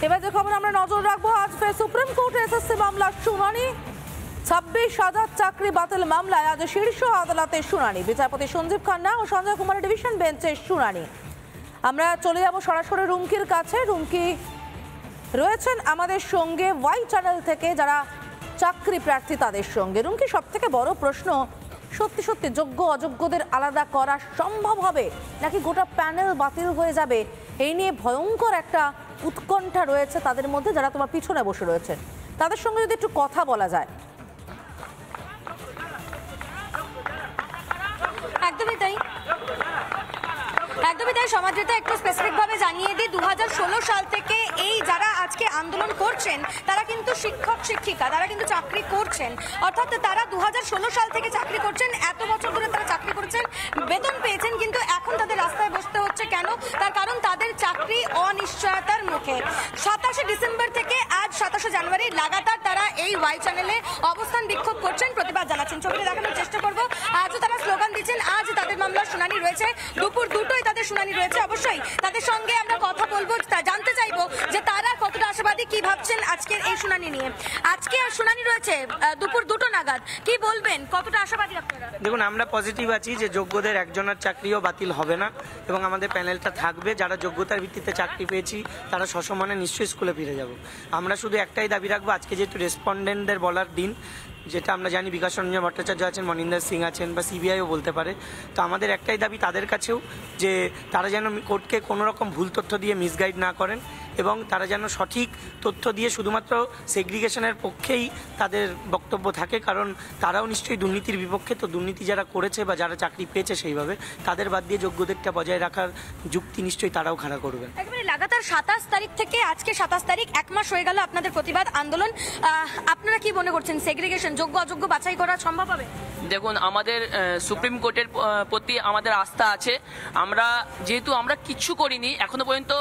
এবার যে খবর আমরা নজর রাখবো, আজ ফের সুপ্রিম কোর্টে এসএসসি মামলার শুনানি। 26,000 চাকরি বাতিল মামলায় আজ শীর্ষ আদালতের শুনানি। বিচারপতি সঞ্জীব খান্না ও সঞ্জয় কুমারের ডিভিশন বেঞ্চের শুনানি। আমরা চলে যাব সরাসরি রুমকির কাছে। রুমকি রয়েছেন আমাদের সঙ্গে ওয়াই চ্যানেল থেকে, যারা চাকরি প্রার্থী তাদের সঙ্গে। রুমকি, সব থেকে বড় প্রশ্ন, সত্যি সত্যি যোগ্য অযোগ্যদের আলাদা করা সম্ভব হবে নাকি গোটা প্যানেল বাতিল হয়ে যাবে? এই নিয়ে ভয়ঙ্কর একটা উৎকণ্ঠা রয়েছে তাদের মধ্যে, যারা তোমার পিছনে বসে রয়েছেন তাদের সঙ্গে যদি একটু কথা বলা যায়। একদমই তাই, একদমই তাই। সমাজটা একটু স্পেসিফিকভাবে জানিয়ে দিই, 2016 সাল থেকে এই যারা আজকে আন্দোলন করছেন তারা কিন্তু শিক্ষক শিক্ষিকা, তারা কিন্তু চাকরি করছেন। অর্থাৎ তারা 2016 সাল থেকে চাকরি করছেন, এত বছর ধরে তারা চাকরি করছেন, বেতন পেয়েছেন, কিন্তু এখন তাদের রাস্তায় বসতে হচ্ছে কেন? তার কারণ তাদের চাকরি অনিশ্চয়তার মুখে। 27শে ডিসেম্বর থেকে আজ 27শে জানুয়ারি লাগাতার তারা এই ওয়াই চ্যানেলে অবস্থান বিক্ষোভ করছেন, প্রতিবাদ জানাচ্ছেন। ছবিতে দেখানোর চেষ্টা করবো। আজও তারা স্লোগান দিচ্ছেন। আজ তাদের মামলার শুনানি রয়েছে, দুপুর 2টোয় তাদের শুনানি রয়েছে। অবশ্যই তাদের সঙ্গে আমরা কথা বলবো, জানতে চাইবো যে তারা কতটা আশাবাদী, কি ভাবছেন আজকের এই শুনানি নিয়ে। আজকে আর শুনানি রয়েছে দুপুর 2টো নাগাদ, কি বলবেন, কতটা আশাবাদী আপনারা? দেখুন, আমরা পজিটিভ আছি যে যোগ্যদের একজনের চাকরিও বাতিল হবে না এবং আমাদের প্যানেলটা থাকবে। যারা যোগ্যতার ভিত্তিতে চাকরি পেয়েছি তারা সসম্মানে নিশ্চয়ই স্কুলে ফিরে যাব। আমরা শুধু একটাই দাবি রাখবো, আজকে যেহেতু রেসপন্ডেন্টদের বলার দিন, যেটা আমরা জানি বিকাশ রঞ্জন ভট্টাচার্য আছেন, মনিন্দর সিং আছেন, বা সিবিআইও বলতে পারে, তো আমাদের একটাই দাবি তাদের কাছেও যে তারা যেন কোর্টকে কোনো রকম ভুল তথ্য দিয়ে মিসগাইড না করেন এবং তারা যেন সঠিক তথ্য দিয়ে শুধুমাত্র সেগ্রিগেশনের পক্ষেই তাদের বক্তব্য থাকে, কারণ তারাও নিশ্চয়ই দুর্নীতির বিপক্ষে। তো দুর্নীতি যারা করেছে বা যারা চাকরি পেয়েছে সেইভাবে, তাদের বাদ দিয়ে যোগ্যদেরটা বজায় রাখার যুক্তি নিশ্চয়ই তারাও খাড়া করবেন। একেবারে লাগাতার 27 তারিখ থেকে আজকে 27 তারিখ, 1 মাস হয়ে গেল আপনাদের প্রতিবাদ আন্দোলন। আপনারা কি মনে করছেন, সেগ্রিগেশন যোগ্য অযোগ্য বাছাই করা সম্ভব হবে? দেখুন, আমাদের সুপ্রিম কোর্টের প্রতি আমাদের আস্থা আছে। যেহেতু আমরা কিচ্ছু করিনি এখনো পর্যন্ত,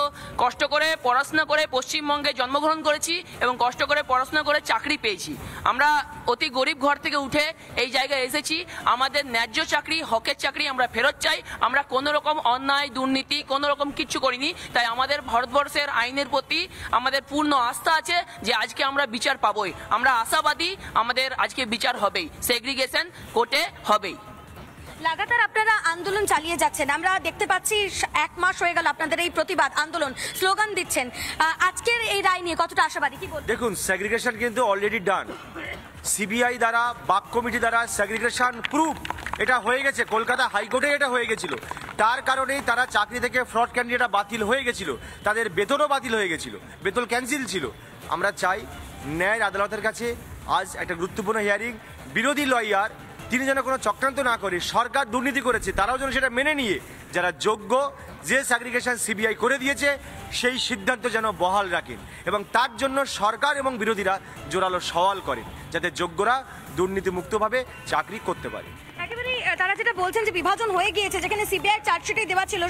কষ্ট করে পড়াশোনা করে পশ্চিমবঙ্গে জন্মগ্রহণ করেছি এবং কষ্ট করে পড়াশোনা করে চাকরি পেয়েছি। আমরা অতি গরিব ঘর থেকে উঠে এই জায়গায় এসেছি। আমাদের ন্যায্য চাকরি, হকের চাকরি আমরা ফেরত চাই। আমরা কোনো রকম অন্যায়, দুর্নীতি কোনো রকম কিচ্ছু করিনি। তাই আমাদের ভারতবর্ষের আইনের প্রতি আমাদের পূর্ণ আস্থা আছে যে আজকে আমরা বিচার পাবোই। আমরা আশাবাদী আমাদের আজকে বিচার হবেই, সেগ্রিগেশন কোর্টে হবেই। লাগাতার আপনারা আন্দোলন চালিয়ে যাচ্ছেন, আমরা দেখতে পাচ্ছি 1 মাস হয়ে গেল আপনাদের এই প্রতিবাদ আন্দোলন, স্লোগান দিচ্ছেন। আজকের এই রায় নিয়ে কতটা আশাবাদী, কি বলবেন? দেখুন, সেগ্রিগেশন কিন্তু অলরেডি ডান। সিবিআই দ্বারা, বাক কমিটি দ্বারা সেগ্রিগেশন প্রুফ এটা হয়ে গেছে। কলকাতা হাইকোর্টে এটা হয়ে গেছিল। তার কারণেই তারা চাকরি থেকে ফ্রড ক্যান্ডিডেট বাতিল হয়ে গেছিল, তাদের বেতনও বাতিল হয়ে গেছিল, বেতন ক্যান্সেল ছিল। আমরা চাই ন্যায় আদালতের কাছে আজ একটা গুরুত্বপূর্ণ হিয়ারিং। বিরোধী লয়ার তিনি যেন কোনো চক্রান্ত না করে, সরকার দুর্নীতি করেছে তারাও যেন সেটা মেনে নিয়ে যারা যোগ্য, যে সেগ্রিগেশন সিবিআই করে দিয়েছে সেই সিদ্ধান্ত যেন বহাল রাখেন এবং তার জন্য সরকার এবং বিরোধীরা জোরালো সওয়াল করেন, যাতে যোগ্যরা দুর্নীতিমুক্তভাবে চাকরি করতে পারে। তারা যেটা বলছেন যে বিভাজন হয়ে গিয়েছে, যেখানে সিবিআই চার্জশিটে দেওয়া ছিল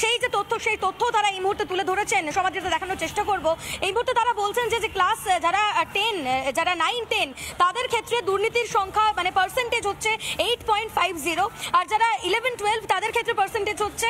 সেই যে তথ্য, সেই তথ্য তারা এই মুহূর্তে তুলে ধরেছেন, সমাজে দেখানোর চেষ্টা করব। এই মুহূর্তে তারা বলছেন যে ক্লাস যারা 10, যারা 9, 10 তাদের ক্ষেত্রে দুর্নীতির সংখ্যা মানে পার্সেন্টেজ হচ্ছে 8.50, আর যারা 11, 12 তাদের ক্ষেত্রে পার্সেন্টেজ হচ্ছে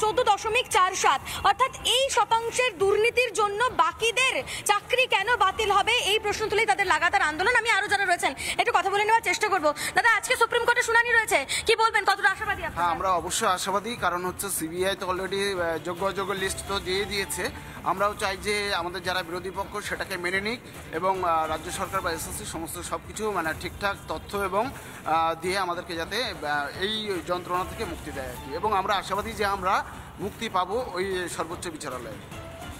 14.47। অর্থাৎ এই শতাংশের দুর্নীতির জন্য বাকিদের চাকরি কেন বাতিল হবে, এই প্রশ্ন তুলেই তাদের লাগাতার আন্দোলন। আমি আরো যারা রয়েছেন একটু কথা বলে নেওয়ার চেষ্টা করব। দাদা, আজকে সুপ্রিম কোর্টে শুনানি রয়েছে, কি বলবেন, কতটা আশাবাদী আপনারা? হ্যাঁ, আমরা অবশ্যই আশাবাদী, কারণ হচ্ছে সিবিআই তো অলরেডি যোগ্য অযোগ্য লিস্ট তো দিয়ে দিয়েছে। আমরাও চাই যে আমাদের যারা বিরোধী পক্ষ সেটাকে মেনে নিক এবং রাজ্য সরকার বা এসএসসি সমস্ত সব কিছু মানে ঠিকঠাক তথ্য এবং দিয়ে আমাদেরকে যাতে এই যন্ত্রণা থেকে মুক্তি দেয় আর কি। এবং আমরা আশাবাদী যে আমরা মুক্তি পাবো ওই সর্বোচ্চ বিচারালয়ে।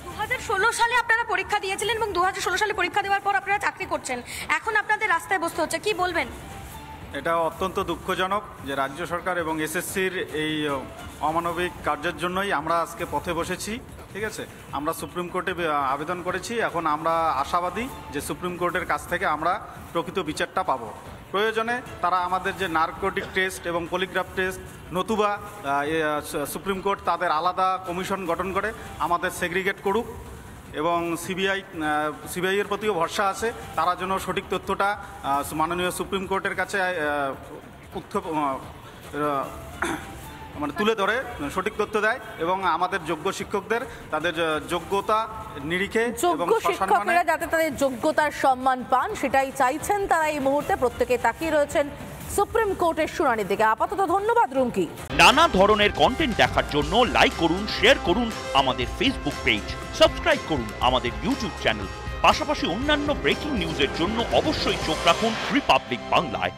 2016 সালে আপনারা পরীক্ষা দিয়েছিলেন এবং 2016 সালে পরীক্ষা দেওয়ার পর আপনারা চাকরি করছেন, এখন আপনাদের রাস্তায় বসতে হচ্ছে, কি বলবেন? এটা অত্যন্ত দুঃখজনক যে রাজ্য সরকার এবং এসএসসির এই অমানবিক কার্যের জন্যই আমরা আজকে পথে বসেছি। ঠিক আছে, আমরা সুপ্রিম কোর্টে আবেদন করেছি। এখন আমরা আশাবাদী যে সুপ্রিম কোর্টের কাছ থেকে আমরা প্রকৃত বিচারটা পাবো। প্রয়োজনে তারা আমাদের যে নার্কোটিক টেস্ট এবং পলিগ্রাফ টেস্ট, নতুবা সুপ্রিম কোর্ট তাদের আলাদা কমিশন গঠন করে আমাদের সেগ্রিগেট করুক এবং সিবিআইয়ের প্রতিও ভরসা আছে, তারা যেন সঠিক তথ্যটা মাননীয় সুপ্রিম কোর্টের কাছে মানে তুলে ধরে সঠিক তথ্য দেয় এবং আমাদের যোগ্য শিক্ষকদের তাদের যোগ্যতা নিরিখে এবং যোগ্য শিক্ষকেরা যাতে তাদের যোগ্যতার সম্মান পান সেটাই চাইছেন তারা এই মুহূর্তে। প্রত্যেকে তাকিয়ে রয়েছেন সুপ্রিম কোর্টের শুনানির দিকে। আপাতত ধন্যবাদ রুমকি। নানা ধরনের কন্টেন্ট দেখার জন্য লাইক করুন, শেয়ার করুন আমাদের ফেসবুক পেজ, সাবস্ক্রাইব করুন আমাদের ইউটিউব চ্যানেল। পাশাপাশি অন্যান্য ব্রেকিং নিউজের জন্য অবশ্যই চোখ রাখুন রিপাবলিক বাংলায়।